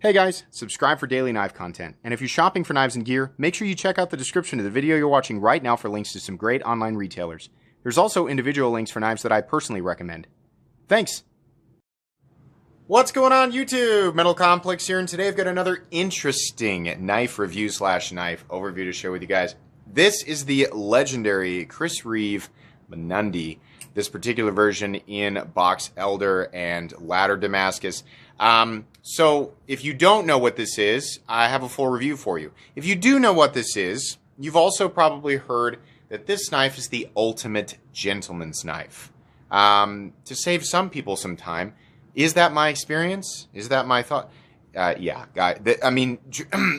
Hey guys, subscribe for daily knife content, and if you're shopping for knives and gear, make sure you check out the description of the video you're watching right now for links to some great online retailers. There's also individual links for knives that I personally recommend. Thanks! What's going on YouTube? Metal Complex here, and today I've got another interesting knife review / knife overview to share with you guys. This is the legendary Reeve Mnandi. This particular version in Box Elder and Ladder Damascus. So if you don't know what this is, I have a full review for you. If you do know what this is, you've also probably heard that this knife is the ultimate gentleman's knife. To save some people some time, is that my experience? Is that my thought? Yeah, I mean,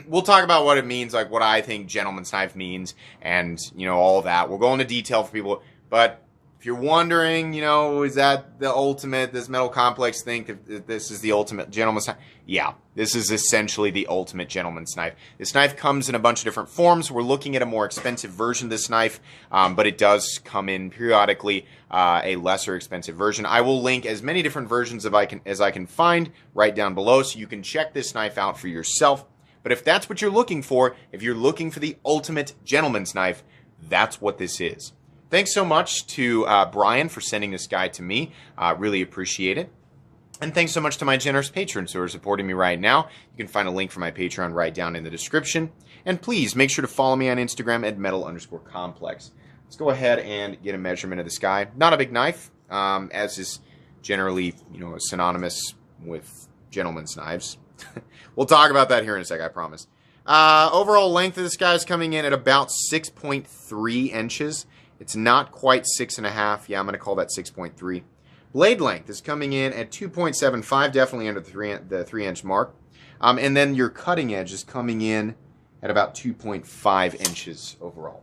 we'll talk about what it means, like what I think gentleman's knife means, and, you know, all that. We'll go into detail for people, but if you're wondering, you know, is that the ultimate, this Metal Complex think if this is the ultimate gentleman's knife? Yeah, this is essentially the ultimate gentleman's knife. This knife comes in a bunch of different forms. We're looking at a more expensive version of this knife, but it does come in periodically a lesser expensive version. I will link as many different versions as I can find right down below, so you can check this knife out for yourself. But if that's what you're looking for, if you're looking for the ultimate gentleman's knife, that's what this is. Thanks so much to Brian for sending this guide to me. Really appreciate it. And thanks so much to my generous patrons who are supporting me right now. You can find a link for my Patreon right down in the description. And please make sure to follow me on Instagram at metal_complex. Let's go ahead and get a measurement of this guy. Not a big knife, as is generally, you know, synonymous with gentleman's knives. We'll talk about that here in a sec, I promise. Overall length of this guy is coming in at about 6.3 inches. It's not quite 6.5. Yeah, I'm going to call that 6.3. Blade length is coming in at 2.75, definitely under the 3-inch mark. And then your cutting edge is coming in at about 2.5 inches overall.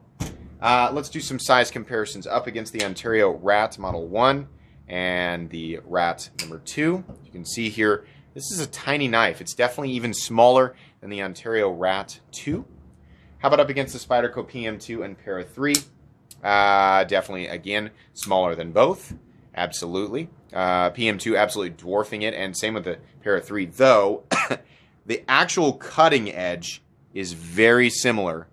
Let's do some size comparisons up against the Ontario Rat Model 1 and the Rat number 2. You can see here, this is a tiny knife. It's definitely even smaller than the Ontario Rat 2. How about up against the Spyderco PM2 and Para 3? Definitely, again, smaller than both. Absolutely. PM2 absolutely dwarfing it, and same with the Para 3, though the actual cutting edge is very similar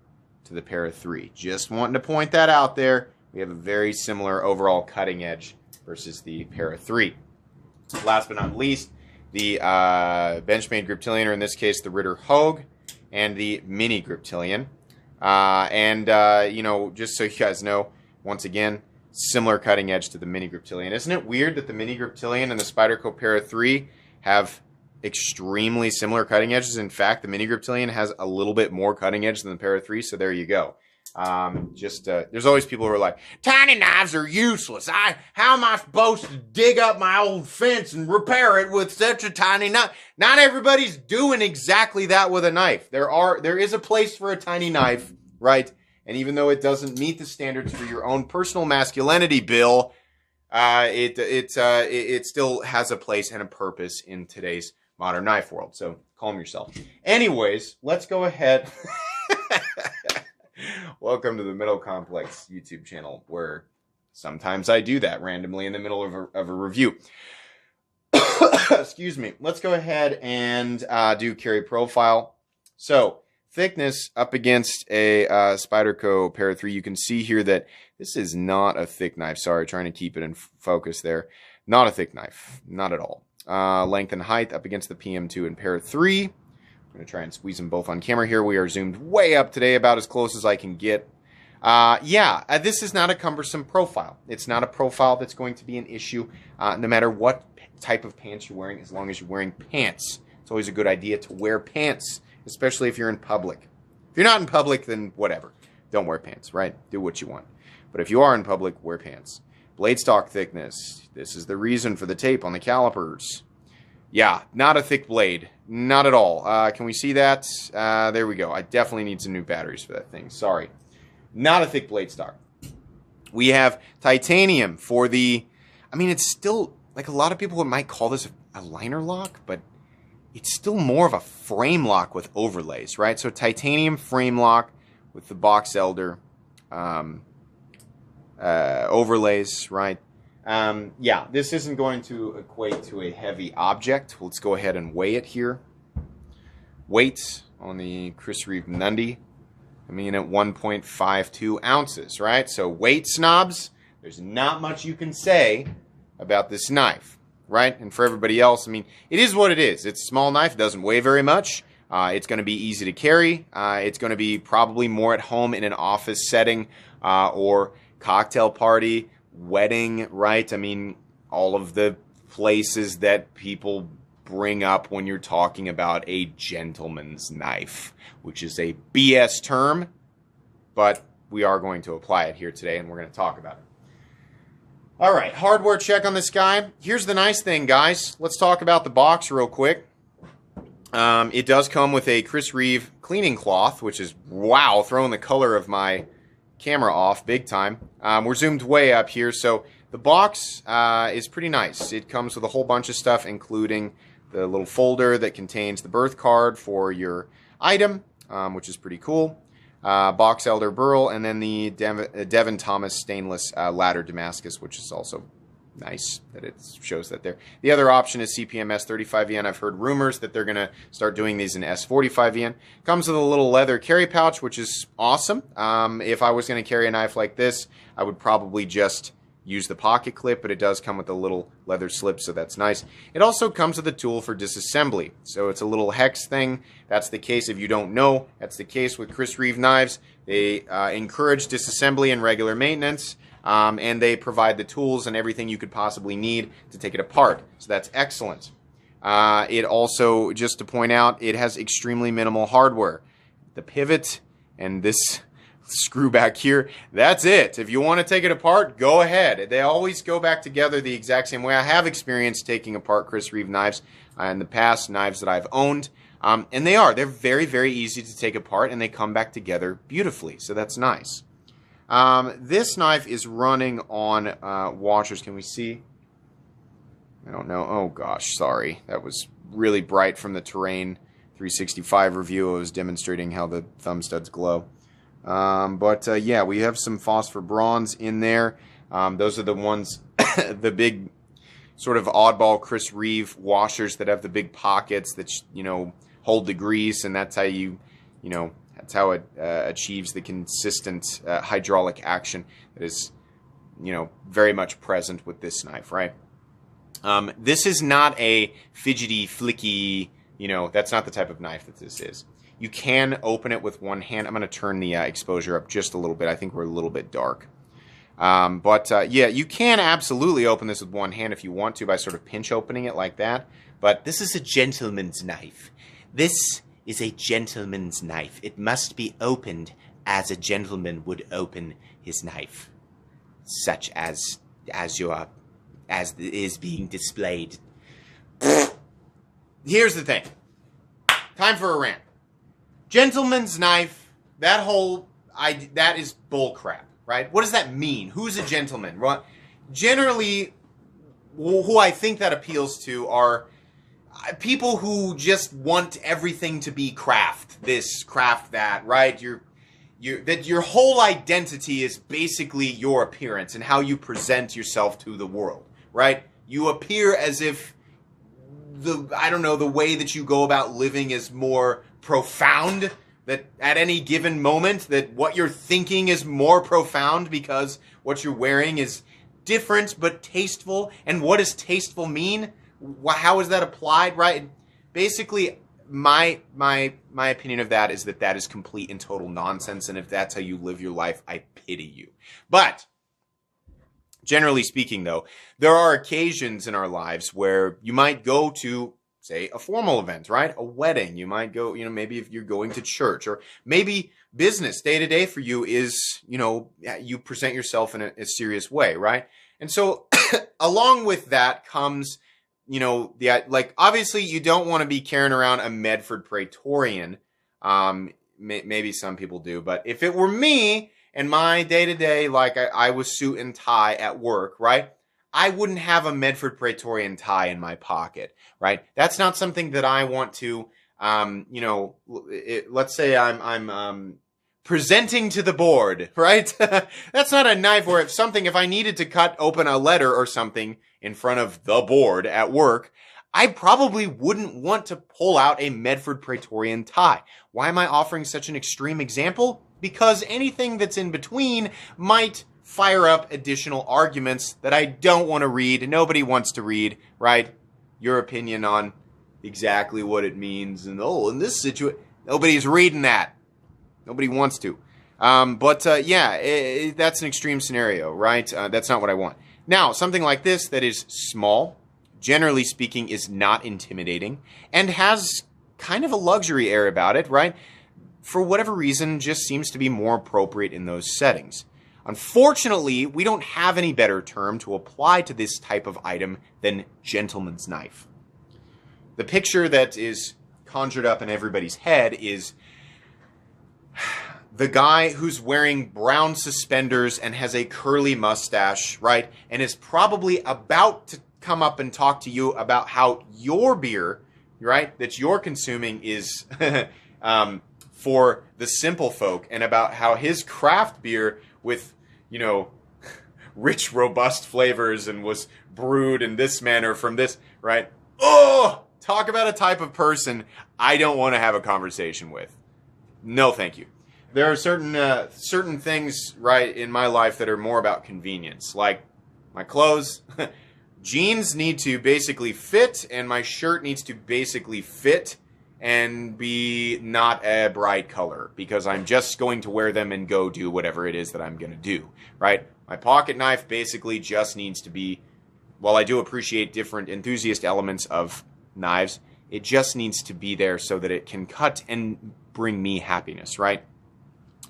to the Para 3. Just wanting to point that out there. We have a very similar overall cutting edge versus the Para 3. Last but not least, the Benchmade Griptilian, or in this case, the Ritter Hogue, and the Mini Griptilian. You know, just so you guys know, once again, similar cutting edge to the Mini Griptilian. Isn't it weird that the Mini Griptilian and the Spyderco Para 3 have extremely similar cutting edges? In fact, the Mini Griptilian has a little bit more cutting edge than the Para 3, so there you go. There's always people who are like, tiny knives are useless. How am I supposed to dig up my old fence and repair it with such a tiny knife? Not everybody's doing exactly that with a knife. There is a place for a tiny knife, right? And even though it doesn't meet the standards for your own personal masculinity, Bill, it still has a place and a purpose in today's modern knife world. So calm yourself. Anyways, let's go ahead. Welcome to the Metal Complex YouTube channel, where sometimes I do that randomly in the middle of a review. Excuse me. Let's go ahead and do carry profile. So, thickness up against a Spyderco Para 3. You can see here that this is not a thick knife. Sorry, trying to keep it in focus there. Not a thick knife. Not at all. Length and height up against the PM2 and Para 3. I'm going to try and squeeze them both on camera here. We are zoomed way up today, about as close as I can get. This is not a cumbersome profile. It's not a profile that's going to be an issue no matter what type of pants you're wearing, as long as you're wearing pants. It's always a good idea to wear pants, especially if you're in public. If you're not in public, then whatever. Don't wear pants, right? Do what you want. But if you are in public, wear pants. Blade stock thickness. This is the reason for the tape on the calipers. Yeah, not a thick blade. Not at all. Can we see that? There we go. I definitely need some new batteries for that thing. Sorry. Not a thick blade stock. We have titanium for the... I mean, it's still... Like, a lot of people might call this a liner lock, but it's still more of a frame lock with overlays, right? So titanium frame lock with the Box Elder overlays, right? This isn't going to equate to a heavy object. Let's go ahead and weigh it here. Weight on the Chris Reeve Mnandi, coming in at 1.52 ounces, right? So weight snobs, there's not much you can say about this knife, right? And for everybody else, I mean, it is what it is. It's a small knife. It doesn't weigh very much. It's going to be easy to carry. It's going to be probably more at home in an office setting or cocktail party, wedding, right? I mean, all of the places that people bring up when you're talking about a gentleman's knife, which is a BS term, but we are going to apply it here today, and we're going to talk about it. All right, hardware check on this guy. Here's the nice thing, guys. Let's talk about the box real quick. It does come with a Chris Reeve cleaning cloth, which is, wow, throwing the color of my camera off big time. We're zoomed way up here, so the box is pretty nice. It comes with a whole bunch of stuff, including the little folder that contains the birth card for your item, which is pretty cool. Box Elder Bruhl, and then the Devon Thomas stainless ladder Damascus, which is also nice that it shows that there. The other option is CPM S35 yen. I've heard rumors that they're going to start doing these in S45 yen. Comes with a little leather carry pouch, which is awesome. If I was going to carry a knife like this, I would probably just use the pocket clip, but it does come with a little leather slip, so that's nice. It also comes with a tool for disassembly. So it's a little hex thing. That's the case, if you don't know, that's the case with Chris Reeve knives. They encourage disassembly and regular maintenance, and they provide the tools and everything you could possibly need to take it apart. So that's excellent. It also, just to point out, it has extremely minimal hardware. The pivot and this screw back here, that's it. If you want to take it apart, go ahead. They always go back together the exact same way. I have experience taking apart Chris Reeve knives in the past, knives that I've owned, and they're very, very easy to take apart, and they come back together beautifully, so that's nice. This knife is running on washers. Can we see? I don't know. Oh gosh, sorry. That was really bright from the Terrain 365 review. I was demonstrating how the thumb studs glow. Yeah, we have some phosphor bronze in there. Those are the ones, the big sort of oddball Chris Reeve washers that have the big pockets that, you know, hold the grease, and that's how that's how it achieves the consistent hydraulic action that is, you know, very much present with this knife, right? This is not a fidgety, flicky, you know, that's not the type of knife that this is. You can open it with one hand. I'm going to turn the exposure up just a little bit. I think we're a little bit dark. Yeah, you can absolutely open this with one hand if you want to by sort of pinch opening it like that. But this is a gentleman's knife. This is a gentleman's knife. It must be opened as a gentleman would open his knife, such as is being displayed. Here's the thing. Time for a rant. Gentleman's knife, that is bullcrap, right? What does that mean? Who's a gentleman? Well, generally, who I think that appeals to are people who just want everything to be craft, this, craft that, right? That your whole identity is basically your appearance and how you present yourself to the world, right? You appear as if the way that you go about living is more profound, that at any given moment that what you're thinking is more profound because what you're wearing is different but tasteful. And what does tasteful mean? How is that applied, right? Basically, my opinion of that is that is complete and total nonsense, and if that's how you live your life, I pity you. But generally speaking, though, there are occasions in our lives where you might go to, say, a formal event, right? A wedding. You might go, maybe if you're going to church, or maybe business day to day for you is, you present yourself in a serious way, right? And so along with that comes, obviously you don't want to be carrying around a Medford Praetorian. Maybe some people do, but if it were me and my day to day, I was suit and tie at work, right? I wouldn't have a Medford Praetorian tie in my pocket, right? That's not something that I want to, let's say I'm presenting to the board, right? That's not a knife where if I needed to cut open a letter or something in front of the board at work, I probably wouldn't want to pull out a Medford Praetorian tie. Why am I offering such an extreme example? Because anything that's in between might fire up additional arguments that I don't want to read. Nobody wants to read, right? Your opinion on exactly what it means. And, in this situation, nobody's reading that. Nobody wants to. That's an extreme scenario, right? That's not what I want. Now, something like this that is small, generally speaking, is not intimidating and has kind of a luxury air about it, right? For whatever reason, just seems to be more appropriate in those settings. Unfortunately, we don't have any better term to apply to this type of item than gentleman's knife. The picture that is conjured up in everybody's head is the guy who's wearing brown suspenders and has a curly mustache, right? And is probably about to come up and talk to you about how your beer, right, that you're consuming is for the simple folk, and about how his craft beer with, rich, robust flavors and was brewed in this manner from this, right? Oh, talk about a type of person I don't want to have a conversation with. No, thank you. There are certain things, right, in my life that are more about convenience, like my clothes. Jeans need to basically fit, and my shirt needs to basically fit and be not a bright color, because I'm just going to wear them and go do whatever it is that I'm going to do, right? My pocket knife basically just needs to be, while I do appreciate different enthusiast elements of knives, it just needs to be there so that it can cut and bring me happiness, right?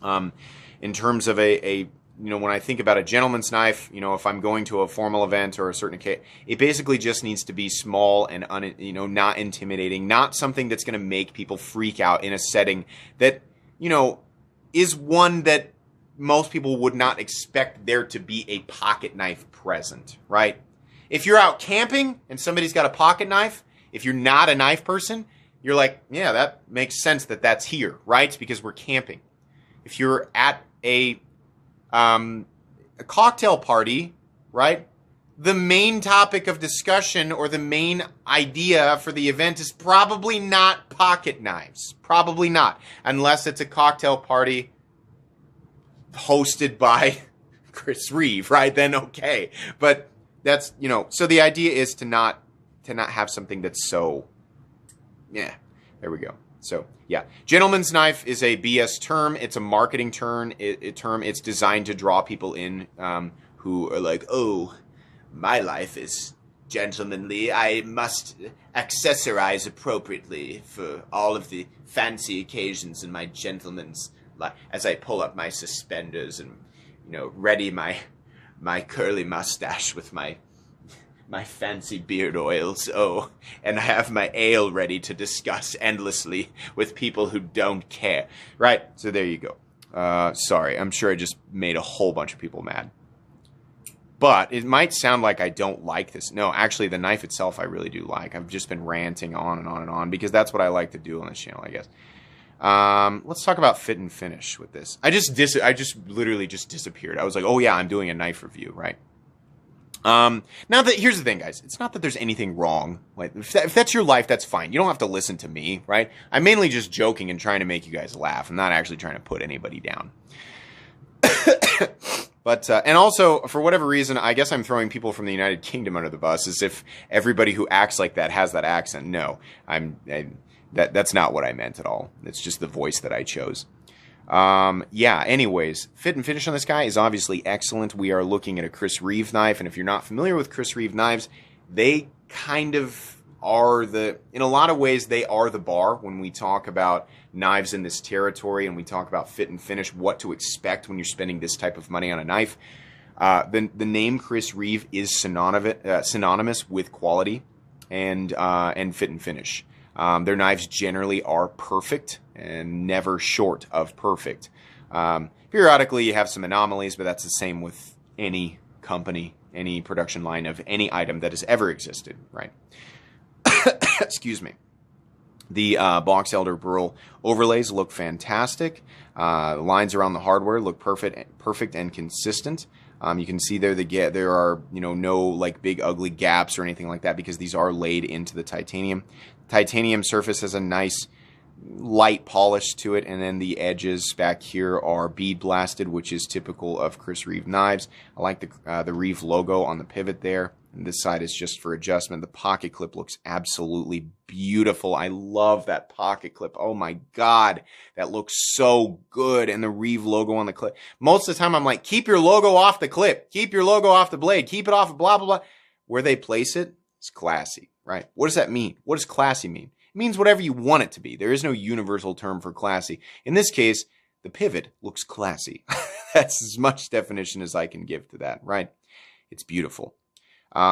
In terms of when I think about a gentleman's knife, if I'm going to a formal event or a certain occasion, it basically just needs to be small and, not intimidating, not something that's going to make people freak out in a setting that, is one that most people would not expect there to be a pocket knife present, right? If you're out camping and somebody's got a pocket knife, if you're not a knife person, you're like, yeah, that makes sense that that's here, right? Because we're camping. If you're at a cocktail party, right? The main topic of discussion or the main idea for the event is probably not pocket knives. Probably not. Unless it's a cocktail party hosted by Chris Reeve, right? Then okay. But that's, so the idea is to not have something that's so, there we go. So, yeah, gentleman's knife is a BS term. It's a marketing term. It's designed to draw people in who are like, oh, my life is gentlemanly. I must accessorize appropriately for all of the fancy occasions in my gentleman's life. As I pull up my suspenders and, ready my curly mustache with my fancy beard oils, and I have my ale ready to discuss endlessly with people who don't care. Right, so there you go. Sorry, I'm sure I just made a whole bunch of people mad. But it might sound like I don't like this. No, actually, the knife itself I really do like. I've just been ranting on and on and on, because that's what I like to do on this channel, I guess. Let's talk about fit and finish with this. I just literally just disappeared. I was like, oh yeah, I'm doing a knife review, right? Here's the thing, guys. It's not that there's anything wrong. Like, if that's your life, that's fine. You don't have to listen to me, right? I'm mainly just joking and trying to make you guys laugh. I'm not actually trying to put anybody down. But, and also, for whatever reason, I guess I'm throwing people from the United Kingdom under the bus, as if everybody who acts like that has that accent. No, that's not what I meant at all. It's just the voice that I chose. Anyways, fit and finish on this guy is obviously excellent. We are looking at a Chris Reeve knife, and if you're not familiar with Chris Reeve knives, they kind of are in a lot of ways, they are the bar when we talk about knives in this territory and we talk about fit and finish, what to expect when you're spending this type of money on a knife. The name Chris Reeve is synonymous with quality and fit and finish. Their knives generally are perfect and never short of perfect. Periodically, you have some anomalies, but that's the same with any company, any production line of any item that has ever existed, right? Excuse me. The Box Elder Bruhl overlays look fantastic. The lines around the hardware look perfect and consistent. You can see there are no like big ugly gaps or anything like that because these are laid into the titanium. Titanium surface has a nice light polish to it, and then the edges back here are bead blasted, which is typical of Chris Reeve knives. I like the Reeve logo on the pivot there. And this side is just for adjustment. The pocket clip looks absolutely beautiful. I love that pocket clip. Oh my God, that looks so good. And the Reeve logo on the clip. Most of the time I'm like, keep your logo off the clip. Keep your logo off the blade. Keep it off of blah, blah, blah. Where they place it, it's classy, right? What does that mean? What does classy mean? It means whatever you want it to be. There is no universal term for classy. In this case, the pivot looks classy. That's as much definition as I can give to that, right? It's beautiful.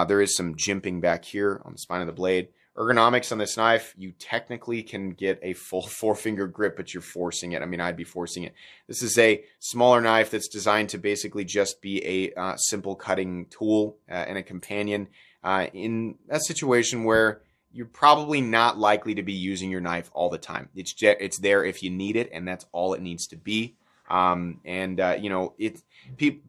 There is some jimping back here on the spine of the blade. Ergonomics on this knife, you technically can get a full 4-finger grip, but you're forcing it. I mean, I'd be forcing it. This is a smaller knife that's designed to basically just be a simple cutting tool and a companion in a situation where you're probably not likely to be using your knife all the time. It's there if you need it, and that's all it needs to be.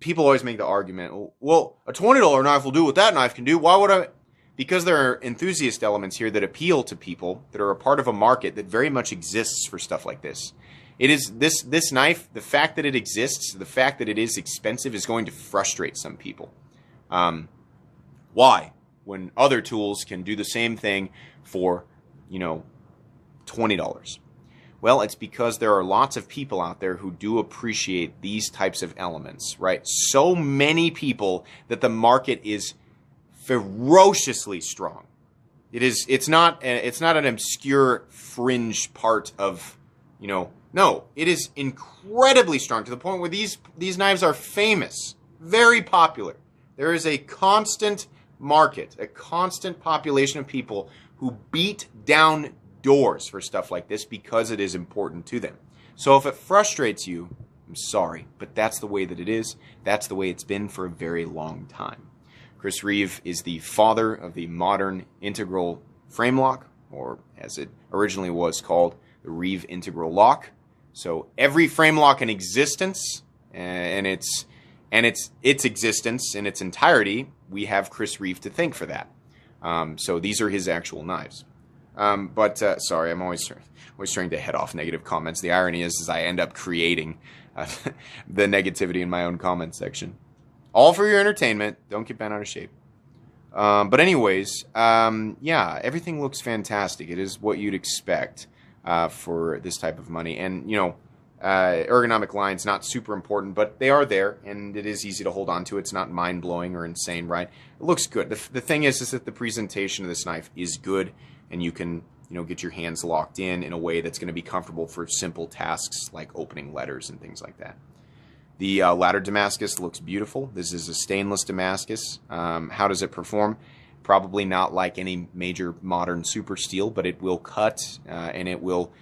People always make the argument, well, a $20 knife will do what that knife can do. Why would I? Because there are enthusiast elements here that appeal to people that are a part of a market that very much exists for stuff like this. It is this knife, the fact that it exists, the fact that it is expensive is going to frustrate some people. Why? When other tools can do the same thing for, $20. Well, it's because there are lots of people out there who do appreciate these types of elements, right? So many people that the market is ferociously strong. It's not an obscure fringe part of, no, it is incredibly strong to the point where these knives are famous, very popular. There is a constant market, a constant population of people who beat down doors for stuff like this because it is important to them. So if it frustrates you, I'm sorry, but that's the way that it is. That's the way it's been for a very long time. Chris Reeve is the father of the modern integral frame lock, or as it originally was called, the Reeve integral lock. So every frame lock in existence and its existence in its entirety, we have Chris Reeve to thank for that. So these are his actual knives. Sorry, I'm always trying to head off negative comments. The irony is I end up creating the negativity in my own comment section. All for your entertainment. Don't get bent out of shape. But anyways, yeah, everything looks fantastic. It is what you'd expect for this type of money. And, ergonomic lines, not super important, but they are there, and it is easy to hold on to. It's not mind-blowing or insane, right? It looks good. The thing is that the presentation of this knife is good, and you can, get your hands locked in a way that's going to be comfortable for simple tasks like opening letters and things like that. The ladder Damascus looks beautiful. This is a stainless Damascus. How does it perform? Probably not like any major modern super steel, but it will cut and it will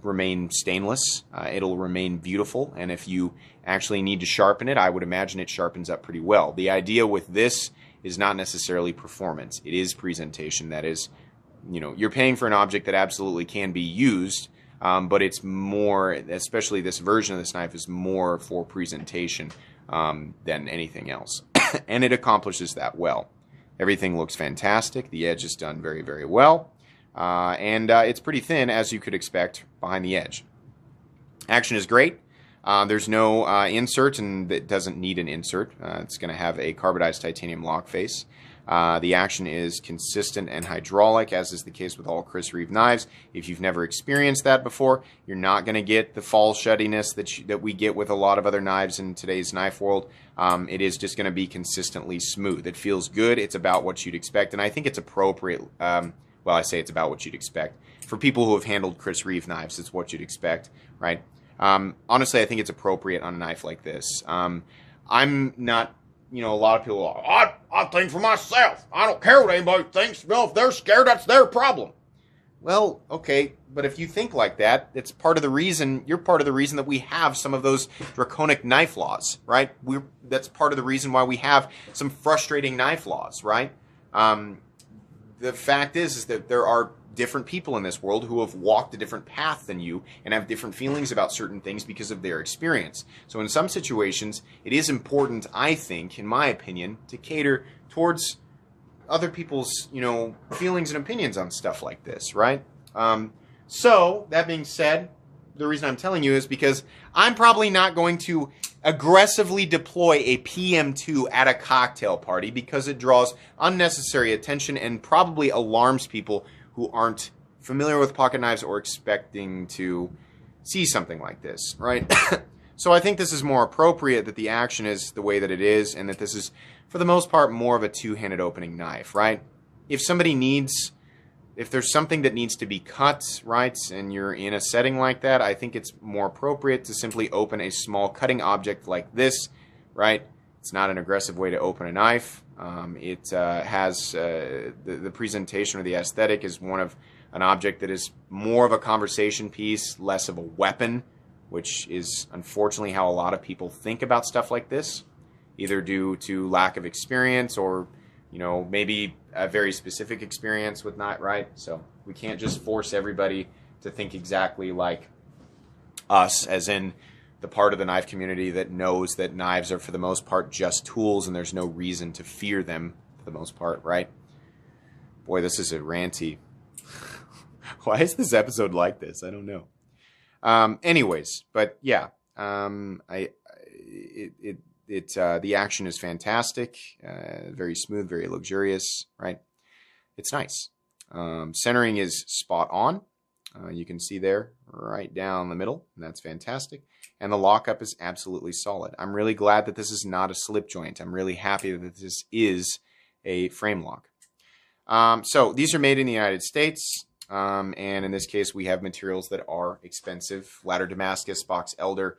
remain stainless. It'll remain beautiful, and if you actually need to sharpen it, I would imagine it sharpens up pretty well. The idea with this is not necessarily performance. It is presentation. That is, you're paying for an object that absolutely can be used, but it's more, especially this version of this knife, is more for presentation than anything else. And it accomplishes that well. Everything looks fantastic. The edge is done very, very well. And it's pretty thin, as you could expect, behind the edge. Action is great. There's no insert, and it doesn't need an insert. It's going to have a carbidized titanium lock face. The action is consistent and hydraulic, as is the case with all Chris Reeve knives. If you've never experienced that before, you're not going to get the fall shuttiness that we get with a lot of other knives in today's knife world. It is just going to be consistently smooth. It feels good. It's about what you'd expect, and I think it's appropriate. Well, I say it's about what you'd expect. For people who have handled Chris Reeve knives, it's what you'd expect, right? Honestly, I think it's appropriate on a knife like this. I'm not... a lot of people are, I think for myself. I don't care what anybody thinks. Well, if they're scared, that's their problem. Well, okay, but if you think like that, it's part of the reason, you're part of the reason that we have some of those draconic knife laws, right? That's part of the reason why we have some frustrating knife laws, right? The fact is that there are different people in this world who have walked a different path than you and have different feelings about certain things because of their experience. So in some situations, it is important, I think, in my opinion, to cater towards other people's, feelings and opinions on stuff like this, right? So, that being said, the reason I'm telling you is because I'm probably not going to aggressively deploy a PM2 at a cocktail party because it draws unnecessary attention and probably alarms people who aren't familiar with pocket knives or expecting to see something like this, right? So I think this is more appropriate that the action is the way that it is and that this is, for the most part, more of a two-handed opening knife, right? If there's something that needs to be cut, right, and you're in a setting like that, I think it's more appropriate to simply open a small cutting object like this, right? It's not an aggressive way to open a knife. It has the presentation or the aesthetic is one of an object that is more of a conversation piece, less of a weapon, which is unfortunately how a lot of people think about stuff like this, either due to lack of experience or maybe a very specific experience with knife, right? So we can't just force everybody to think exactly like us, as in the part of the knife community that knows that knives are for the most part just tools and there's no reason to fear them for the most part, right? Boy, this is a ranty. Why is this episode like this? I don't know. Anyways, but yeah, the action is fantastic, very smooth, very luxurious, right? It's nice. Centering is spot on. You can see there, right down the middle, and that's fantastic. And the lockup is absolutely solid. I'm really glad that this is not a slip joint. I'm really happy that this is a frame lock. So these are made in the United States, and in this case, we have materials that are expensive: ladder Damascus, box elder,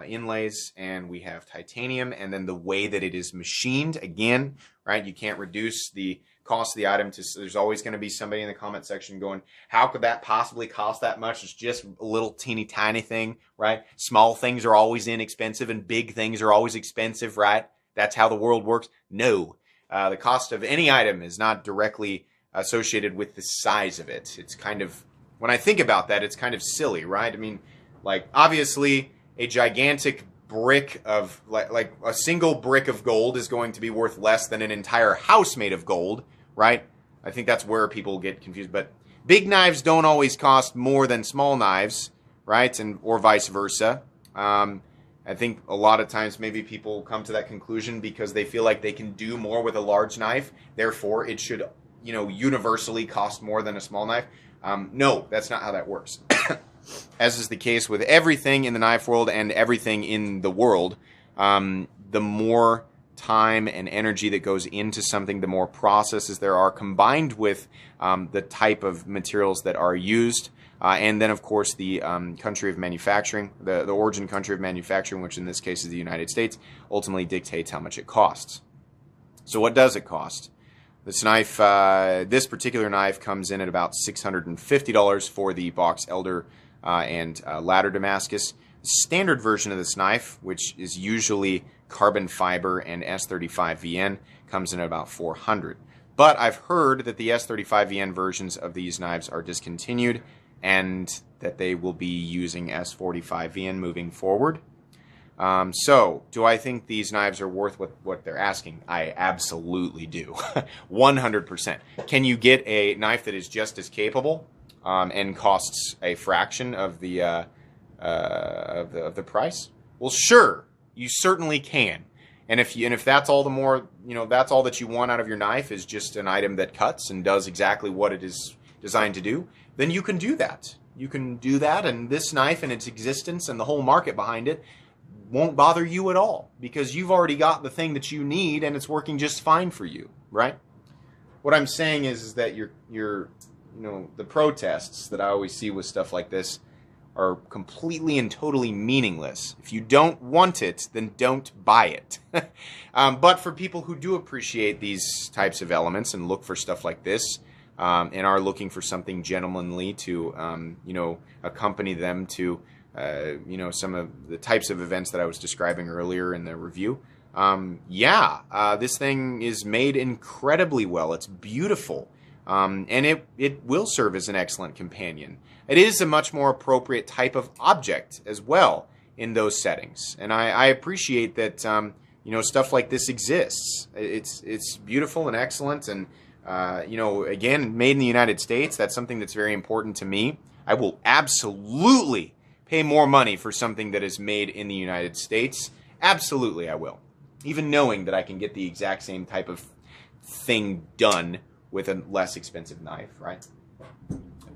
inlays, and we have titanium. And then the way that it is machined, again, right, you can't reduce the cost of the item to, there's always going to be somebody in the comment section going, how could that possibly cost that much? It's just a little teeny tiny thing, right? Small things are always inexpensive and big things are always expensive, right? That's how the world works. No, the cost of any item is not directly associated with the size of it. It's kind of, when I think about that, it's kind of silly, right? I mean, like, obviously, a gigantic brick of, like a single brick of gold is going to be worth less than an entire house made of gold, right? I think that's where people get confused. But big knives don't always cost more than small knives, right? Or vice versa. I think a lot of times maybe people come to that conclusion because they feel like they can do more with a large knife. Therefore, it should, universally cost more than a small knife. No, that's not how that works. As is the case with everything in the knife world and everything in the world, the more time and energy that goes into something, the more processes there are combined with the type of materials that are used. And then, of course, the country of manufacturing, the origin country of manufacturing, which in this case is the United States, ultimately dictates how much it costs. So what does it cost? This knife, this particular knife comes in at about $650 for the box elder and ladder Damascus. The standard version of this knife, which is usually carbon fiber and S35VN, comes in at about $400. But I've heard that the S35VN versions of these knives are discontinued and that they will be using S45VN moving forward. So, do I think these knives are worth what they're asking? I absolutely do. 100%. Can you get a knife that is just as capable and costs a fraction of the price? Well, sure, you certainly can. And if that's all the more, that's all that you want out of your knife is just an item that cuts and does exactly what it is designed to do, then you can do that. You can do that, and this knife and its existence and the whole market behind it won't bother you at all because you've already got the thing that you need and it's working just fine for you, right? What I'm saying is that the protests that I always see with stuff like this are completely and totally meaningless. If you don't want it, then don't buy it. But for people who do appreciate these types of elements and look for stuff like this, and are looking for something gentlemanly to, accompany them to, some of the types of events that I was describing earlier in the review, this thing is made incredibly well. It's beautiful. and it will serve as an excellent companion. It is a much more appropriate type of object as well in those settings, and I appreciate that stuff like this exists. It's beautiful and excellent, and again, made in the United States. That's something that's very important to me. I will absolutely pay more money for something that is made in the United States. Absolutely, I will. Even knowing that I can get the exact same type of thing done with a less expensive knife, right?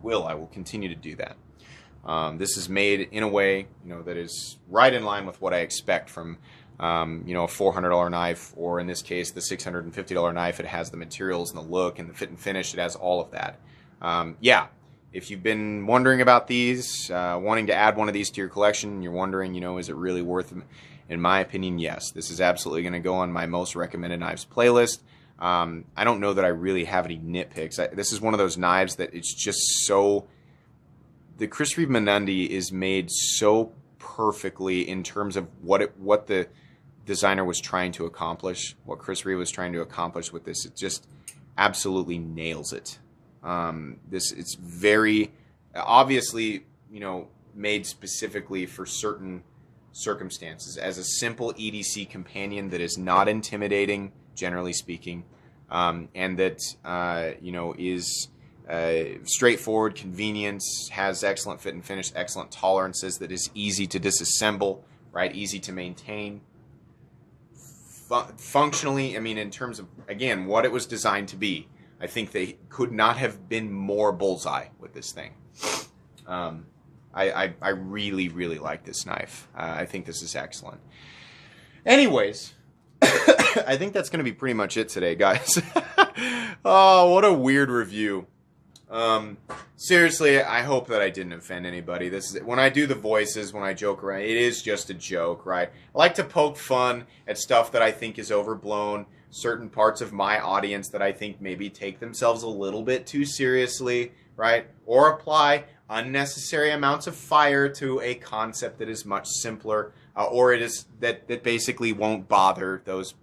I will continue to do that. This is made in a way, that is right in line with what I expect from, a $400 knife, or in this case, the $650 knife. It has the materials and the look and the fit and finish. It has all of that. If you've been wondering about these, wanting to add one of these to your collection, you're wondering, is it really worth them? In my opinion, yes. This is absolutely going to go on my most recommended knives playlist. I don't know that I really have any nitpicks. This is one of those knives that it's just so... The Chris Reeve Mnandi is made so perfectly in terms of what the designer was trying to accomplish, what Chris Reeve was trying to accomplish with this. It just absolutely nails it. It's very obviously, made specifically for certain circumstances as a simple EDC companion that is not intimidating, generally speaking, and that, is straightforward, convenient, has excellent fit and finish, excellent tolerances, that is easy to disassemble, right? Easy to maintain. Functionally, in terms of, again, what it was designed to be, I think they could not have been more bullseye with this thing. I really, really like this knife. I think this is excellent. Anyways, I think that's going to be pretty much it today, guys. Oh, what a weird review. Seriously, I hope that I didn't offend anybody. When I do the voices, when I joke around, it is just a joke, right? I like to poke fun at stuff that I think is overblown, certain parts of my audience that I think maybe take themselves a little bit too seriously, right? Or apply unnecessary amounts of fire to a concept that is much simpler, or it is that basically won't bother those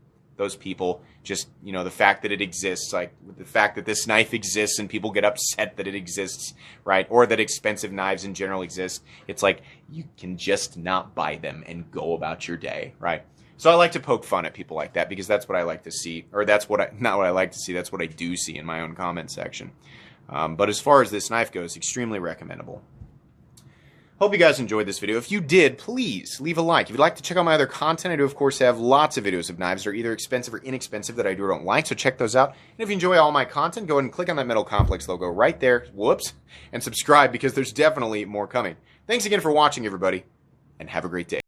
people. Just, the fact that it exists, like the fact that this knife exists and people get upset that it exists, right? Or that expensive knives in general exist. It's like, you can just not buy them and go about your day, right? So I like to poke fun at people like that, because that's what I like to see, or that's not what I like to see, that's what I do see in my own comment section. But as far as this knife goes, extremely recommendable. Hope you guys enjoyed this video. If you did, please leave a like. If you'd like to check out my other content, I do, of course, have lots of videos of knives that are either expensive or inexpensive that I do or don't like, so check those out. And if you enjoy all my content, go ahead and click on that Metal Complex logo right there, whoops, and subscribe, because there's definitely more coming. Thanks again for watching, everybody, and have a great day.